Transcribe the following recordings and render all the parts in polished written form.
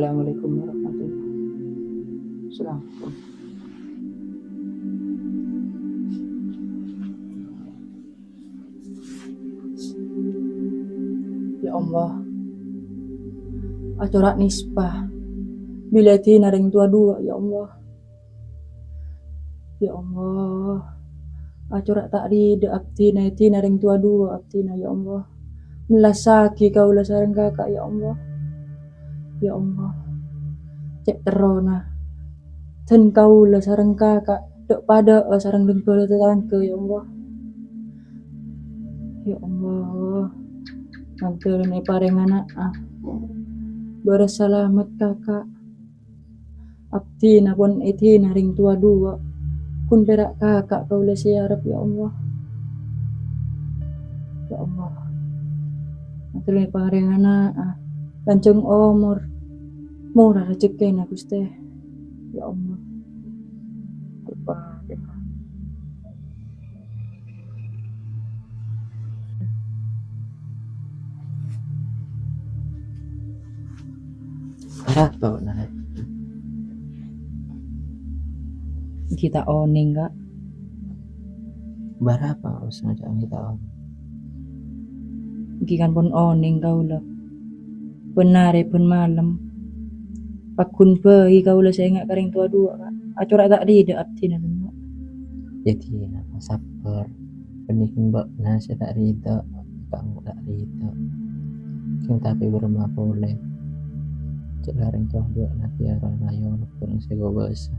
Assalamualaikum warahmatullahi wabarakatuh. Ya Allah, acorak nisbah bila tina ring tua dua, ya Allah. Ya Allah, acorak takrida abtina tina ring tua dua abtina, ya Allah. Melasaki kaula sareng kakak, ya Allah. Ya Allah, cek terona ten kaula sareng kakak dok pada sareng ring tua tetangga, ya Allah. Ya Allah, nganteureun parengan berselamat kakak. Abtina pun itina ring tua dua. Kun perak kakak kaula siarep, ya Allah. Ya Allah, nganteureun parengan lanjung umur. Murah rezekina Gusti. Ya Allah. Berapa nah? Kita oning kak. Berapa sengaja kita on? Gikan pun oning kaula. Benare pun malam. Pakun pei kaula saya ingat karing tua dua kak. Acorak tak rida abtina semua. Jadi nama sabar. Penikin mbak nasi tak rida, kamu tak rida. King tapi berma boleh. Celaring tuh dua nanti arah nayon kurang segobas.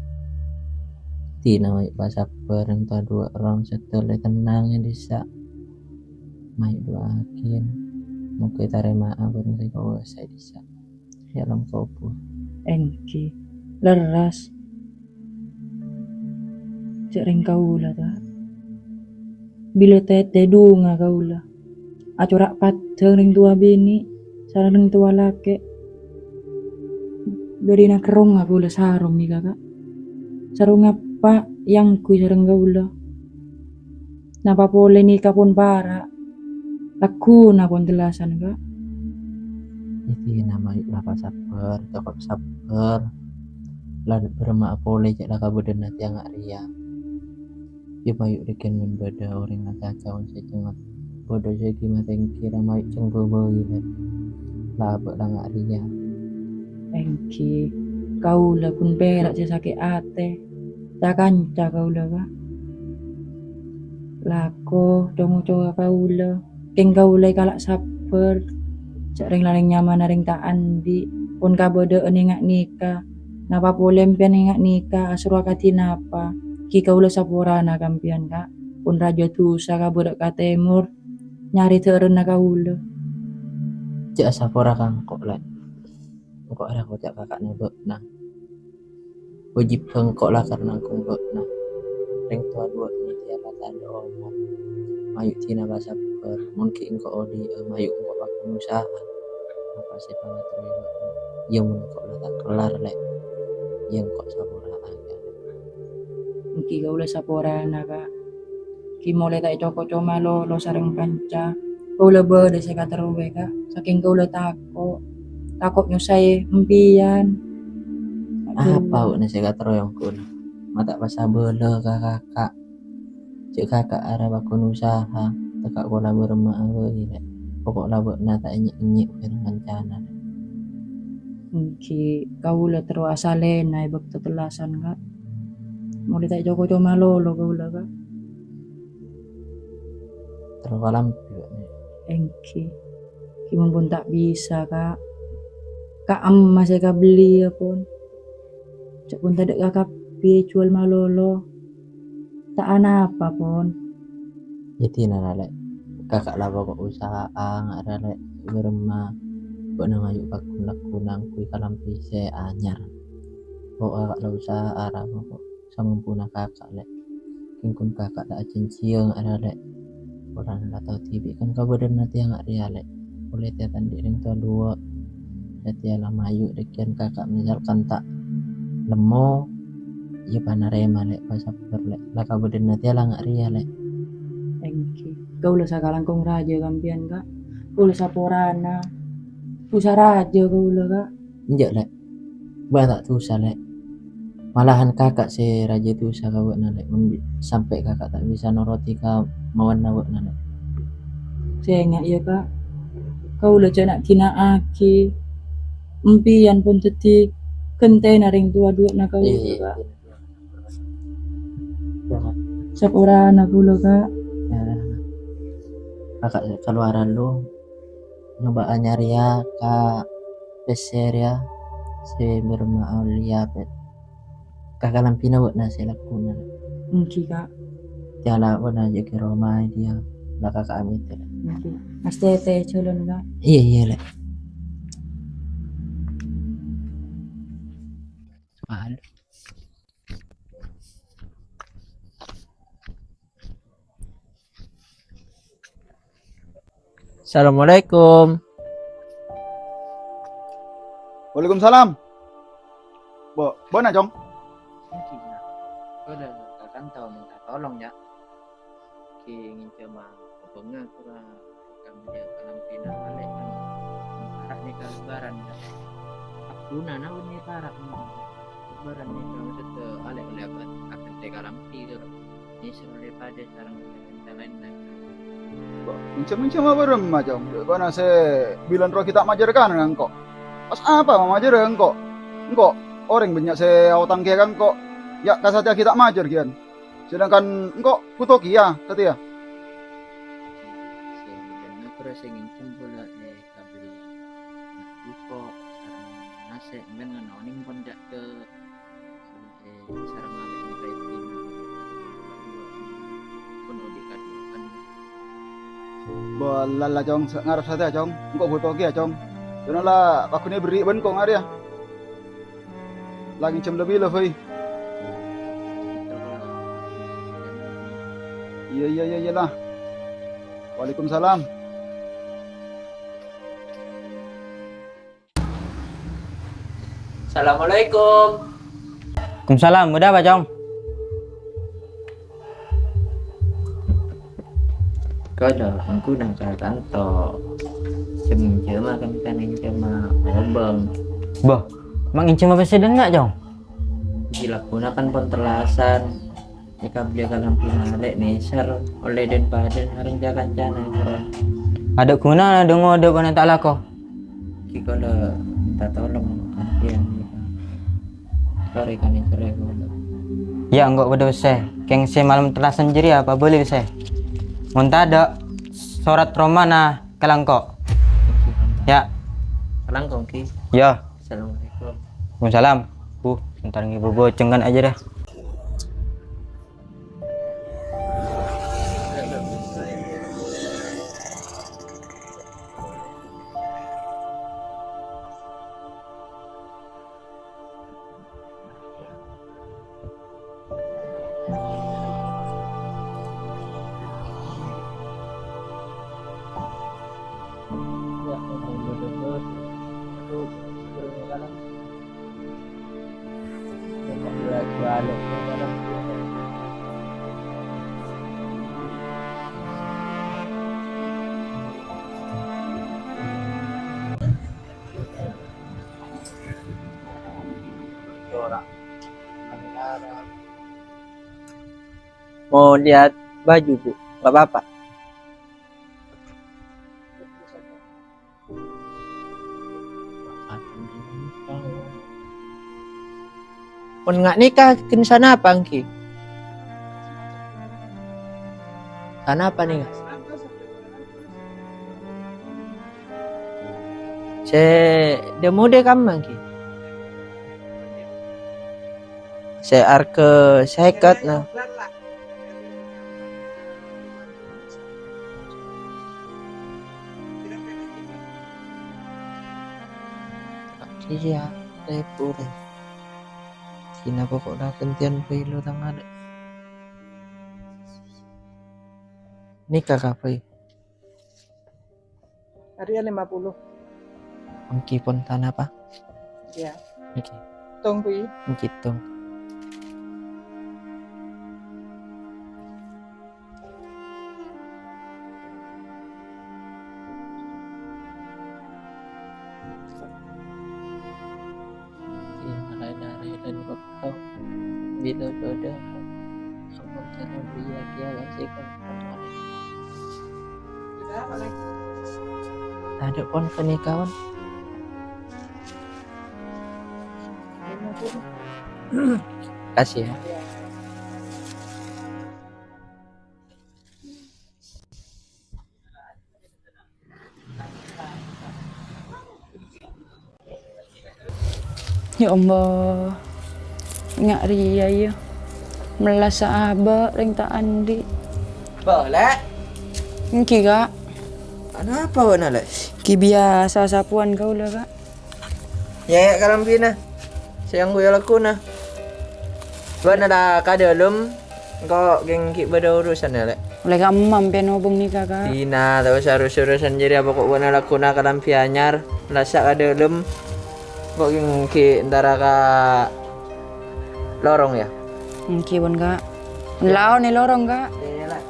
Tina mai sabar yang tuh dua orang setelah tenangnya disa. Mai doakin. Mungkin tarema kurang segobas saya disa. Ya long kopur. Engki leras. Cering kaula ta. Bila tete dunga kaula. Acorak pateng ring tua bini. Sareng ring tua laki. Berina kerong kaula sarung ni kakak. Sarung apa yang ku sareng kaula. Napa boleh nikah pun para. Laku na pun telasan kak. Jadi nama lapa sabar, cakap sabar. Lalu berma boleh cek laka bodoh nanti yang ria. Ya bayu diken membeda orang nak kawan saya cengat. Bodoh saya kira kira mai cenggo boy le. Laba lang ria. Engki kaula pun perak saya sakit ate. Tak kanca kaula kak. Lako dongo coba kaula. Keng kaula kalak sabar. Cak ring laring nyaman ring tak andi. Pun kabodo ningak nikah. Napa boleh pian ningak nikah. Asrua kati napa. Ki kaula saporana kampian kak. Pun raja tusa kabodo ka temur. Nyari teureun na kaula. Cak sapora kangkok le. Kok ada kok cak kakak nebek nah. Wajib kangkok lah karena aku nebek nah. Ring tua dua nanti ala tak ada omong. Mayu tina bahasa sabar. Mungkin kok odi mayu kok aku usaha. Apa sih pangat nebek. Yang kok lah tak kelar le. Yang kok sapora agak. Ki kaula saporana kak. Ki mulai tak coko coma lo sareng kanca. Kaula berde saya kateruwe kak. Saking kaula takut nyusai empian. Apa na saya kateroyong kun. Mata pasah bela kakak. Cik kakak arah bakun usaha. Tekak kola berma awai le. Pokok labak na tak inyik-inyik dengan cana. Ki kaula terus asale na ibak tetelasan kak. Mulai tak joko coma lolo kaula kak. Terus kolam juga nih. Engki. Ki pun tak bisa kak. Kak amma saya kak beli pun. Cak pun tak ada kakak jual malolo. Tak ana apa pun. Jadi nana le. Kakak labak kok usaha ada le berma. Kok nama yuk bakun lakunang kui kalam pise anyar. Kok kakak la usaha arah kok samumpuna kakak le. Kingkun kakak tak cinciang ada le. Orang nggak tahu TV kan kau badan nanti yang ria le. Boleh tiatan di ring tua dua. Jadi lama yuk dekian kakak misalkan tak lemo. Iya panarema le pas sabar le. Lah kau badan nanti lah nggak ria le. Engki. Kaula sakalang kong raja kampian kak. Kaula saporana. Usa raja kaula kak. Injak le. banyak tuh lek. Malahan kakak si raja tuh kawak nalek sampai kakak tak bisa nuruti ka mawan nawak nalek. Sengak ya kak. Kaula cak nak tinaake. Empian pun teti kentena ring tua dua na kaula kak. Sap ora na kula kak. Kakak keluaran lu nyoba nyari ya ka peser ya si bermaul ya pet kakak lampina buat nasi lakuna Mungkin kak. tiala buat aja ke Roma dia lah kakak amit Mungkin. Mas tete culun kak. iya lek soal. Assalamualaikum. Waalaikumsalam. Bona Jong. Kau dah kan tahu minta tolong ya. Ki ingin cuma hubungan kurang kami dia kalam pina balik kan. Harap ni kalau lebaran ya. Guna na ni harap ni. Lebaran ni kalau satu alik lebat akan te kalam pi tu. Ni suruh daripada sarang kita lain nak. Macam apa rem Jong? Bona se bilan roh kita majarkan engkau. Pas apa majar engkau? Engkau orang banyak se autang kia kan kok. Ya kasatnya kita majar kian. Sedangkan engkau kutoki ya, tadi ya. Dan aku rasa ingin cembula kabel buko sarang nasi dengan noning pun jak ke sarang alik ni kayak pina pun odik kan. Lala Jong, ngarep saja Jong. Engkau kutoki ya Jong. Janganlah aku ni beri ben kong area. Lagi jam lebih lah, Fai. Iya lah. Waalaikumsalam. Assalamualaikum. Waalaikumsalam, udah apa Jong? Có đợt aku đang cài tanto chừng chữa mà kan yang cuma ngobeng Boh, emang incing apa presiden nggak Jong? dilakukan penterlasan jika dia kalam pinale neser oleh den badan harang jakan jana keren Ada guna dengo ada bana tak lako. jika ada minta tolong yang sorry kan yang cerai kalau Ya enggak pada usah. Keng se malam terlasan jeri apa boleh usah. Monta ada surat Romana kalangko. Ya. kalang kongki Ya. assalamualaikum. Waalaikumsalam. Bentar ngi bobocengan aja dah. Mau lihat baju bu nggak apa-apa. Pun nggak nikah ke sana apa Angki? Sana apa nih? Demo deh kamu Angki. Saya ke sekat nah. Iya, lepo deh. Sina pokok dah kentian pilo tang ada. Nikah kapai. Hari 50. Angki pun tanah apa? Ya. Niki. Tunggu. Gitu. Tahu bila sudah apa cara dia yang sih kan Tidak apa lagi? ada pon kawan 50. kasih ya. Ya. Ya Allah. Ngak ria ya. Melas sahabat ring tak andi. Boleh. Engki kak. Kenapa wana le? Ki biasa sapuan kau lah kak. Ya kalam pina. Sayang gue laku na. Wana dah kadalum. Kau geng ki beda urusan ya le. Oleh kamam pian obeng nikah kak. Pina tahu urusan jadi apa kok wana laku na kalam pianyar. Lasak kadalum. Kok geng ki antara ka lorong ya. Engki pun kak. Lao nih lorong kak. Ya lah.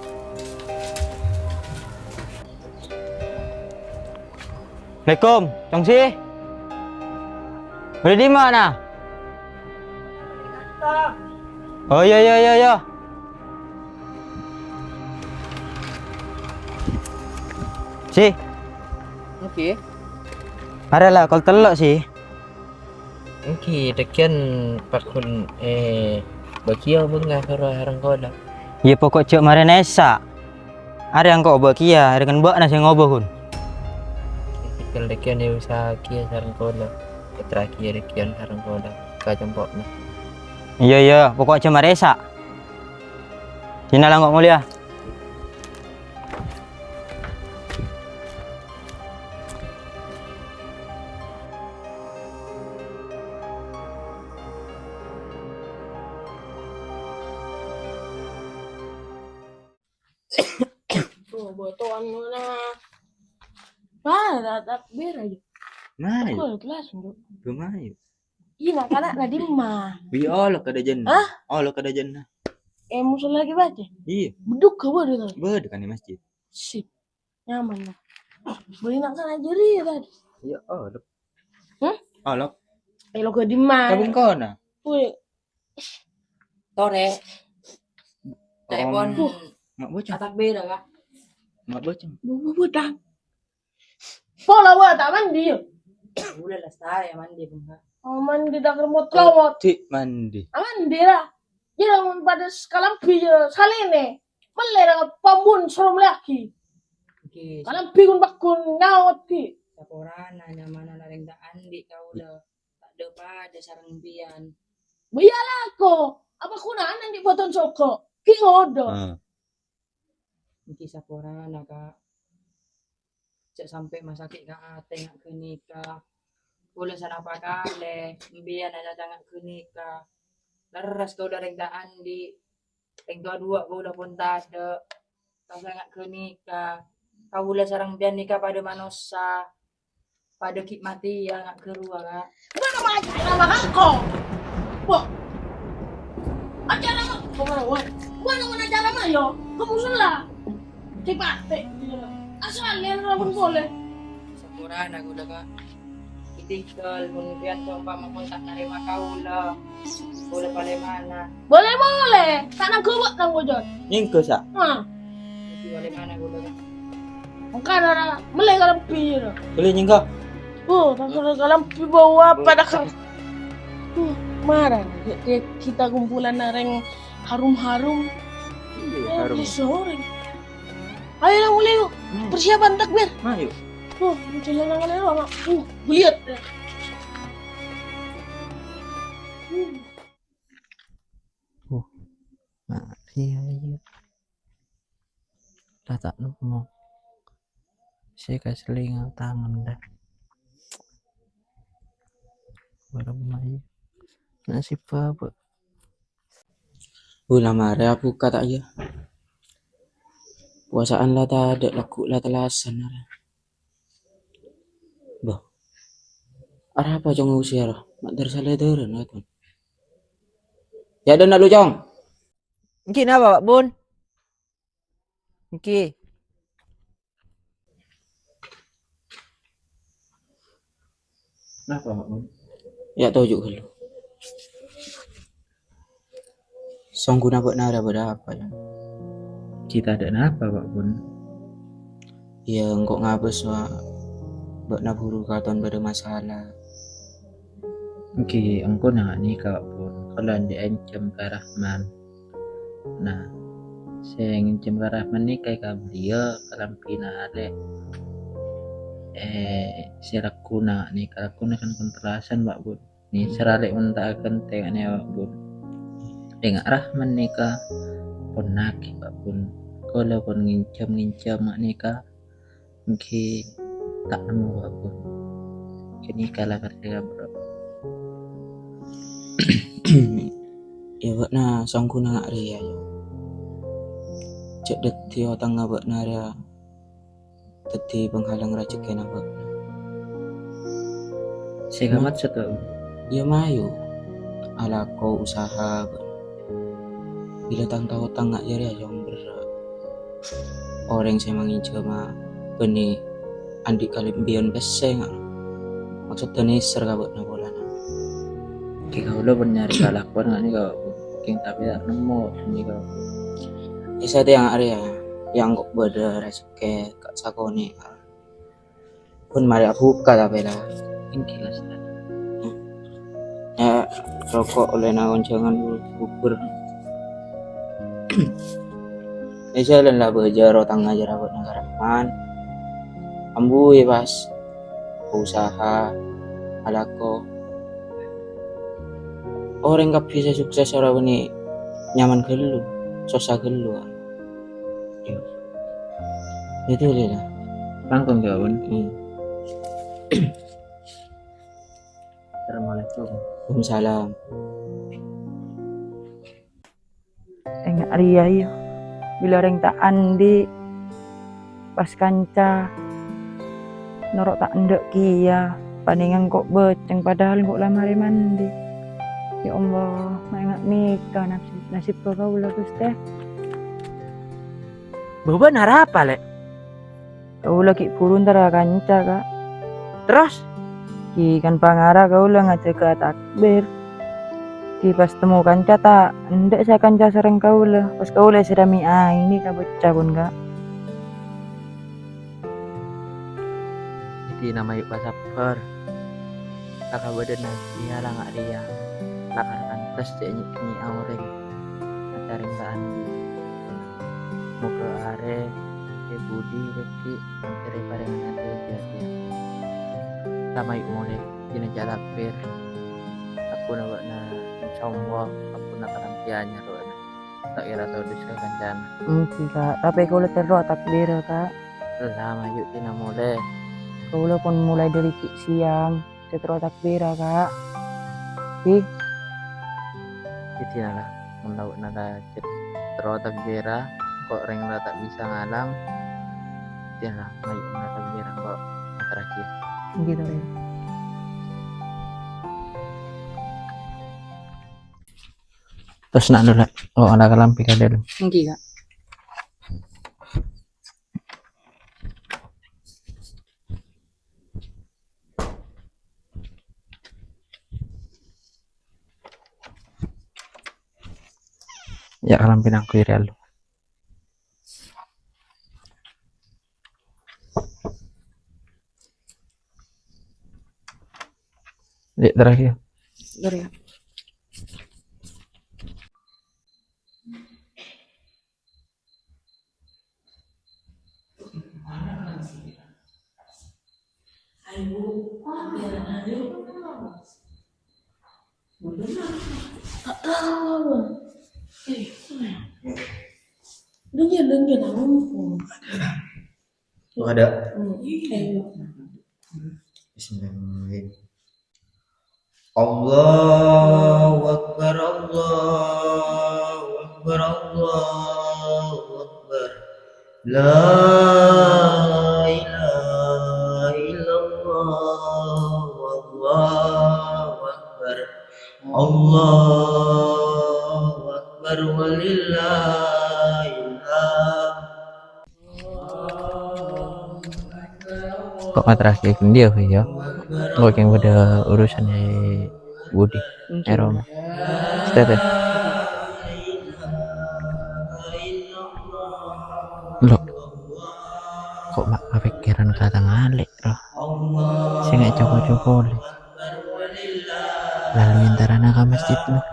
Assalamualaikum, Chongsi. Boleh di mana? Oh ya. Si, Oke. lah kalau telok sih. Oke, dekian pakun bakia bunga karo harang kola. Ya pokok cok maren esa. Ada yang kau bakia, ada kan buat nasi ngobohun. Kalau dekian dia usaha kia harang kola. Terakhir dekian harang kola. Kacang na. Iya, pokok cok maren esa. Sini lah nggak mulia. Tuh, botoan mana? Mana takbir aja. Mai, Aku kelas dulu. gumai. Ina kana na dimma. Bi Allah kada jenna. Hah? Allah kada jenna. Musul lagi baca. Iya, Beduk ke bodoh tuh. bed kan di masjid. Sip. Nyaman lah. Boleh nak sana jeri tadi. Iya, Allah. Hmm? Allah. Lo ke dimma. Kabung kona. Wih, Tore. Telepon. Mak bocah. Atak beda kak. Mak bocah. budang. Pola wa tak mandi yo. Udah lah saya mandi pun kak. Mandi dak remote lawat. Tik mandi. Mandi lah. Jangan pada sekalam pijo saline. Melera pambun serum lagi. Engki Kalam pikun bakun ngawat ki. saporana nyaman ring tak andi kau lah. Tak ada pada sarang pian. Biarlah ko. Apa kunaan di boton soko? Ki ngodo. Engki saporana kak. Cek sampai masakit kak ate ngak ke nikah. Boleh sana apa kale. Mbian ada jangan ke nikah. Leras kau udah ring tak andi. Ring dua kau udah pun tak ada. Kau sangat ke nikah. Kau boleh sarang pian nikah pada manusia. Pada kit mati ya ngak kerua kak. Mana macam nama kangko? Wah. Aja nama. Mana aja nama yo? Kamu salah. Cepat. Asal lihat pun boleh. Saporana kau udah kak. Itikal pun pian umpama pun tak nerima kau lah. Boleh pada mana. Boleh. Tanah kubut nang bojot. Nyingko sa. Hah. Boleh mana kau udah kak. Mungkin ada melek kalam pi. Boleh nyingko. Tak kalam pi bawa pada kan. Marah. Kita kumpulan nareng harum-harum. Harum. Sore. Ayo lah mulai yuk. Persiapan takbir. Ayo. Jalan kali lama. Lihat. Iya. Dah tak mau. Saya kasih lingal tangan dah. Baru mai. Nasib apa? Ulah mare aku kata ya. Puasaan lah tak ada laku lah telasan. Bah. Arah apa cong usia? Mak tersalah deren atau? Ya dan lu cong. Mungkin apa Pak Bun? Mungkin. Kenapa Mak Bun? Ya tahu juga lu. Song guna buat nara berapa ya? Kita ada apa Pak Bun? Ya engkau ngabes wa buat naburu katon pada masalah. Oke, engkau nak nikah Pak Bun. Kalau diancam ke Rahman. Nah, saya ngancam ke Rahman ni kay kablia kalam pinale. Sirakuna ni kalakuna kan kontrasan Pak Bun. Ni seralik mentak akan tengok ni Pak Bun. Dengan Rahman ni ka pun naki Pak Bun. Kalau pun ngincam mak ni ka mungkin tak nemu Pak Bun. Kini kalah kerja bro. Ya buat na song guna ngak ria yo. Cek deti otang ngabak nara teti penghalang rezeki na buat. Saya kamat satu. Ya mayu ala kau usaha buat. Bila tang tahu tang ngak jari aja orang saya mengincar ma beni andi kali bion beseng maksud tenis serga buat na bola na. Kau lo pun nyari kalakuan nggak nih kau? King tapi tak nemu ni kau. Ya saya yang area yang kok beda rezeki kak sakoni pun mari aku buka tapi lah. Ini kilas tadi. Ya rokok oleh naon jangan bubur. Ini jalan lah bejar otang ngajar buat negara man. Ambu ya pas usaha alako orang gak bisa sukses orang ini nyaman gelu sosa gelu itu lah Pangkong kau pun. hmm. Assalamualaikum. Waalaikumsalam. Tengok Ria yo. Bila orang tak andi pas kanca norok tak ndek kia paningan kok beceng padahal kok lamari mandi. Ya Allah, mak nikah nasib kau lah Gusti. Boba nara apa lek? Kau lagi purun tara kanca kak. Terus Ki kan pangara kau lah ngajak ke takbir. Ki pas temu kanca tak ndek saya kanca sereng kau lah. Pas kau lah sirami ini kau bocah pun kak. Jadi nama yuk pasaper. Kakak badan nasi lah nggak dia. Lakar pantas dia ni orang. Acaring tak andi. Muka are budi reki antara parengan ada dia. Sama yuk mulai jenajah takbir. Aku nak na insyaallah aku nak karampianya roh. Tak kira tahu disahkan jana. Mungkin kak, tapi kau lah terus takbir kak. Lama yuk tina mulai. Kau lah pun mulai dari siang. Terus takbir kak. Ih, Jadi lah mendapat nada terus takbira kok orang yang tak bisa ngalang. Jadi lah mayu nada takbira kok yang terakhir. gitu ya. Terus nak dulu. Oh ada kelampi kadel. Mungkin kak. Ya kelampi nang kuiri alu. Dek terakhir. Sorry. Tak tahu. Dengar aku. Oh, ada. Ayo. Bismillahirrahmanirrahim. Allahu Akbar, Allahu Akbar, Allahu Akbar. La ilaha illallah, Allahu Akbar. Allahu Akbar walillahil hamd. Kok terakhir dia ya? Kok yang pada urusannya Budi, Roma. Stay. Loh, kok mak kepikiran kata ngalik loh. Saya nggak coba-coba le. Lalu antara ke masjid loh.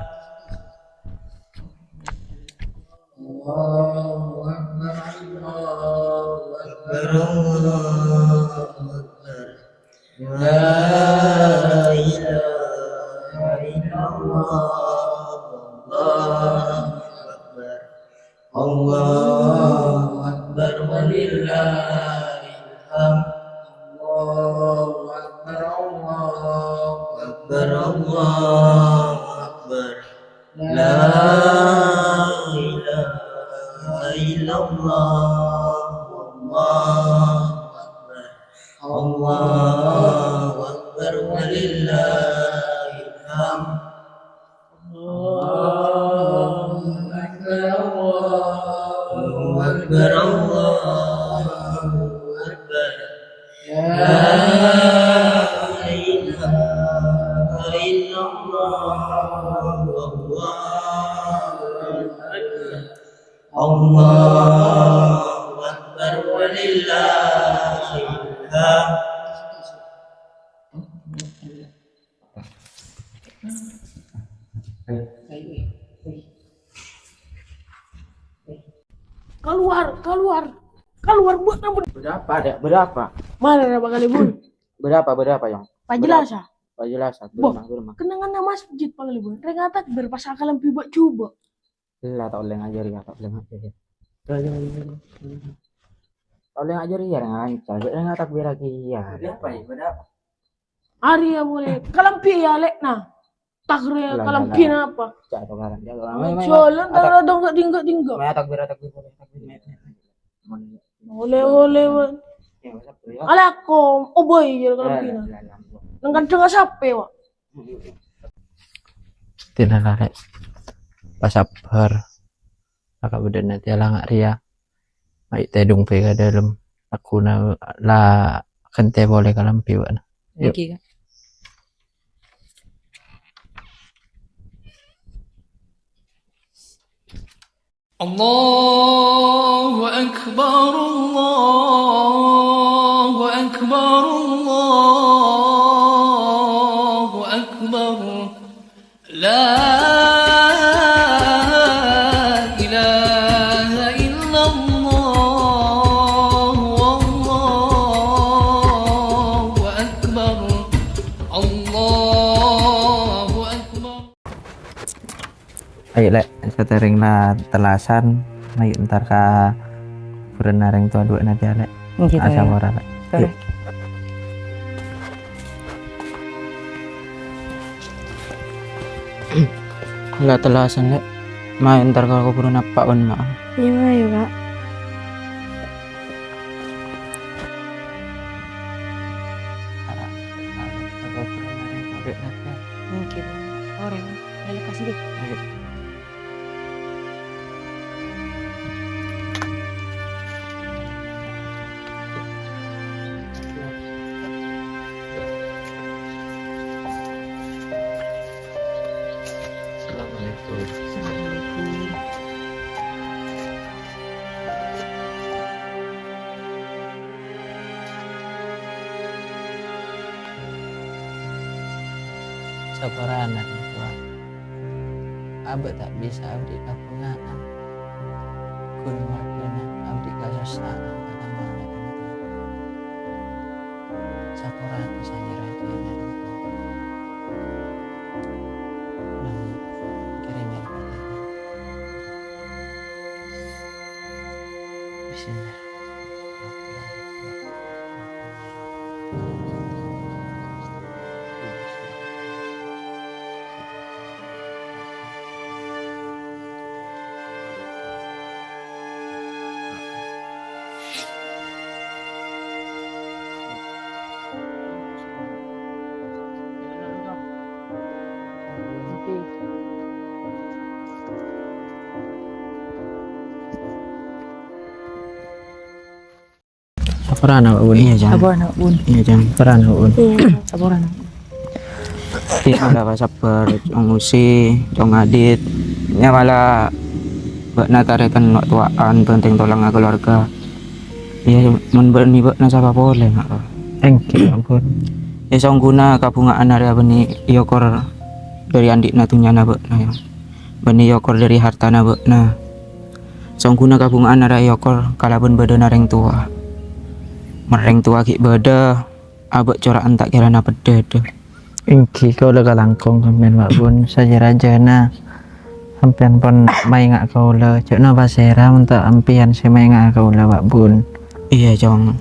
Keluar buat namun. Berapa, Dek? Berapa? Mana berapa kali bun? Berapa, Yang? Pak jelas ah. Pak jelas, Boh. berumah. Kenangan nama masjid pak kali bun. Rengatak berpasal kalam piba coba. Lah, tak boleh ngajari ya, tak boleh ngajari. Tak boleh ngajari ya, rengatak beraki ya. Berapa? Hari ya boleh. Kalam pi ya lek nah. Takre Lah, kalam lah, pi lah. apa? Cak karan dia. Jalan darah dong gak tinggal. May atak bir. Boleh bun. Ala ko, oboy ya kalam pi na. Nang kadang sape wa. Tinalare pasabar kakak beda nanti ala nggak ria mai tedung pega dalam aku na la kente boleh kalam piwan yuk. Iki Kak. الله أكبر الله أكبر الله أكبر لا إله إلا الله والله أكبر الله أكبر. Ayo lek setering na telasan ayo ntar ka berenareng tua dua nanti lek Gitu asa ya. ora lek. Sorry. Yuk. Lah telasan lek. Main ntar kalau aku pernah napak wan mak. Iya ayo kak. Mungkin orang yang kasih deh. Sabarana tua abah tak bisa abdi kapunaan kun makna abdi kasasaan kata malek sabarana saya raja dan kirimnya Bismillah. Sabarana un. Iya jangan. Sabar nak bun. Iya jangan. Sabarana un. Sabar nak. Tidak ada sabar. Jong usi, jong adit. Nya malah buat natarekan nok tuaan penting tolong keluarga. Ya mun beni bekna sapa boleh mak. Engki Pak Bun. Ya songguna kabungaan area beni yokor dari andikna tunyana bekna ya. Beni yokor dari hartana bekna. Songguna kabungaan area yokor kalaben beda nareng tua. Mereng tua ki beda abek coraan tak kira na pedede. Engki kau lega langkong sampean Pak Bun saja rajana. Sampean pon mai ngak kau le cekno pasera untuk ampian saya mai ngak kau le Pak Bun. Iya jong.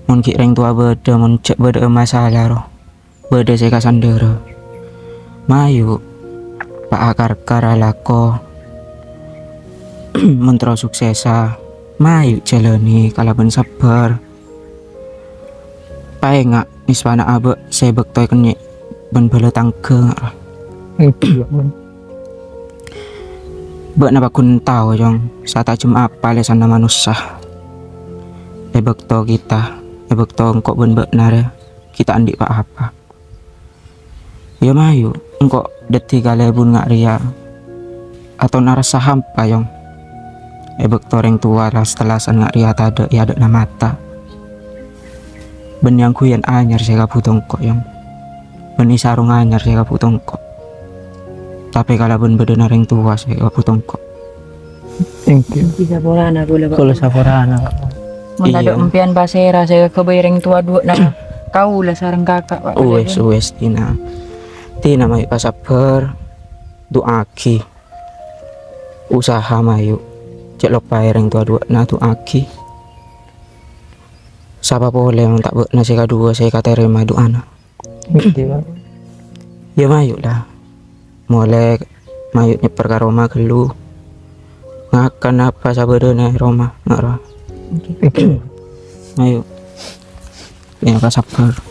Mun ki reng tua beda mun cek beda masalah roh. Beda saya kasandera. Mayu Pak akar karalako. Mentro suksesa. Mayu jalani kalaben sabar. Pae ngak niswana abe saya bektoy kenyek ben bala tangke ngak. Engki Pak Bun. Bek na bakun tau jong sata jem apa lesan nama nusah. Bekto kita, bekto engkau ben bek nare kita andik pak apa. Ya mayu engkau deti kali bun ngak ria atau narasa hampa jong. Bekto reng tua lah setelasan ngak ria tada ya ada na mata. Ben yang kuyen anyar saya kaputong kok jong. Ben sarung anyar saya kaputong kok. Tapi kalau ben beda nareng tua saya kaputong kok. Engki. Bisa bola aku lah Kalau saporana Pak Bun. Mun ada Iya. empian pasera saya kebayang tua dua nah kau lah sarang kakak Pak. Wes tina mayu pasaper doaki usaha mayu cek lopai reng tua dua na doaki sapa boleh yang tak bek nasi kedua saya kata rema doana Engki Pak. ya mayu lah mulai mayu nyeper ke Roma gelu ngakan apa sabedena Roma ngara Engki. mayu ya pasaper